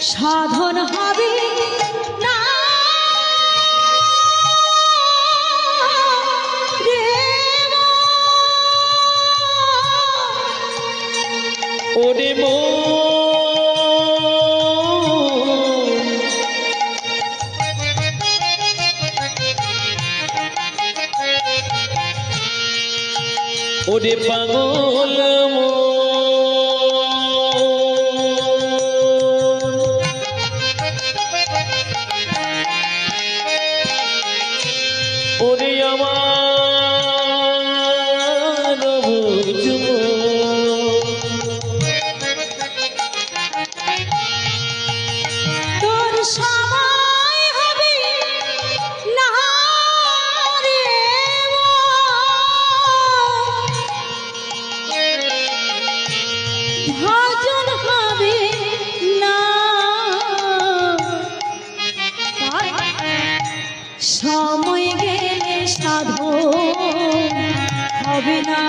সাধন হবে না রে ওরে ওরে পাগল ওরে আমার বুঝবো তোর সময় হবে না রে ভজন হবে না সময় গেলে সাধন হবে না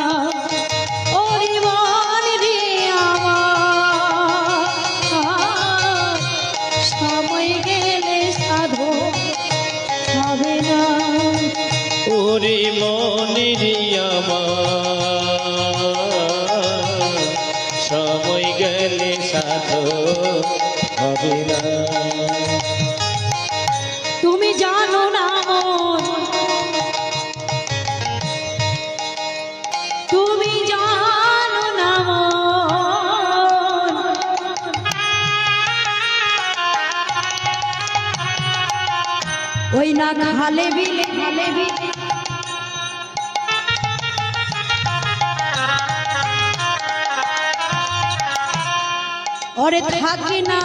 ওরে মন রে আমার সময় গেলে সাধন হবে না ওরে মনে আমার সময় গেলে সাধু হবে না তুমি জানো না মন তুমি জানো না মন ওই না খালে বিলে ওরে থাকে না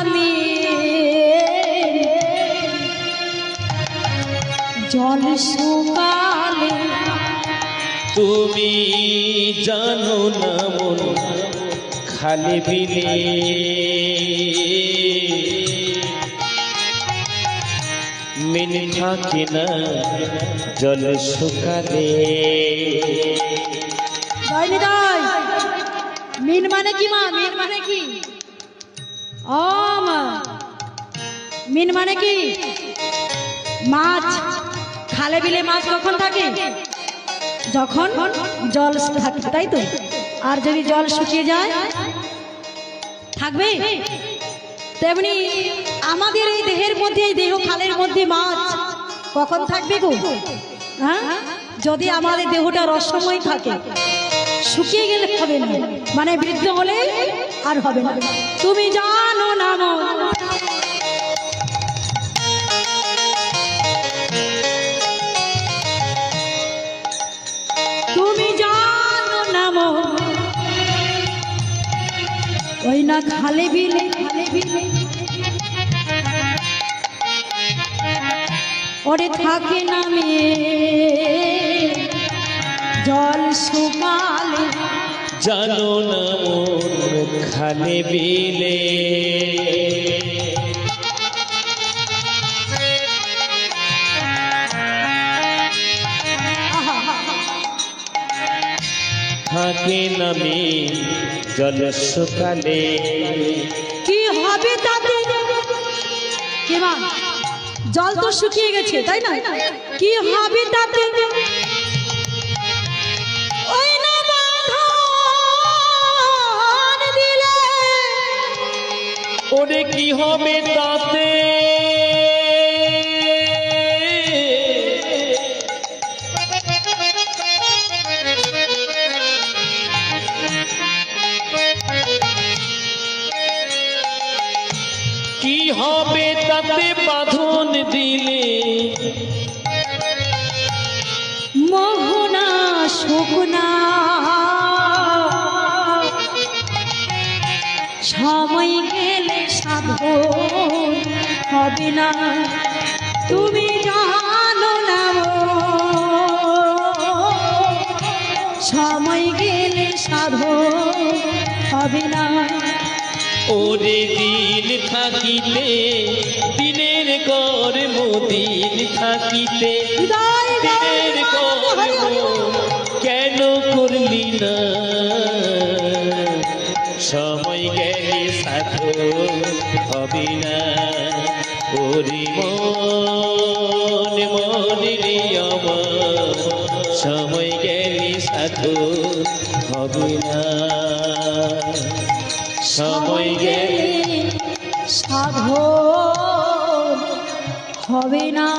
জল শুকালে তুমি জানো না মন খালি বিলে মিন থাকে না জল শুকালে মিন মানে কি মা মিন মানে কি ও মা মিন মানে কি মাছ খালে বিলে মাছ কখন থাকে যখন জল থাকে তাই তো আর যদি জল শুকিয়ে যায় থাকবে তেমনি আমাদের এই দেহের মধ্যে এই দেহ খালের মধ্যে মাছ কখন থাকবে গো হ্যাঁ যদি আমাদের দেহটা রসময় থাকে শুকিয়ে গেলে হবে না মানে বৃদ্ধ হলে আর হবে না তুমি জানো না মন তুমি জানো না মন ওই না খালে বিলে ওরে থাকে না জল শুকালে জানো না মন খালি বিলে থাকে নামে জল শুকালে কি হবে তাতে কি মা জল তো শুকিয়ে গেছে তাই না কি হবে তাতে ওই না বাঁধন দিলে ওরে কি হবে তাতে কি হবে তাতে বাঁধন দিলে মোহনা শুকনা সময় গেলে সাধন হবে না তুমি জানো না সময় গেলে সাধন হবে না ওরে দিন থাকিতে দিনের কর্ম দিন থাকিতে দিনের কর্ম কেন করলি না সময় গেলে সাথী হবি না ওরি মন মনিরি আমার সময় গেলি সাথী হবি না সময় গেলি সাধন হবে না।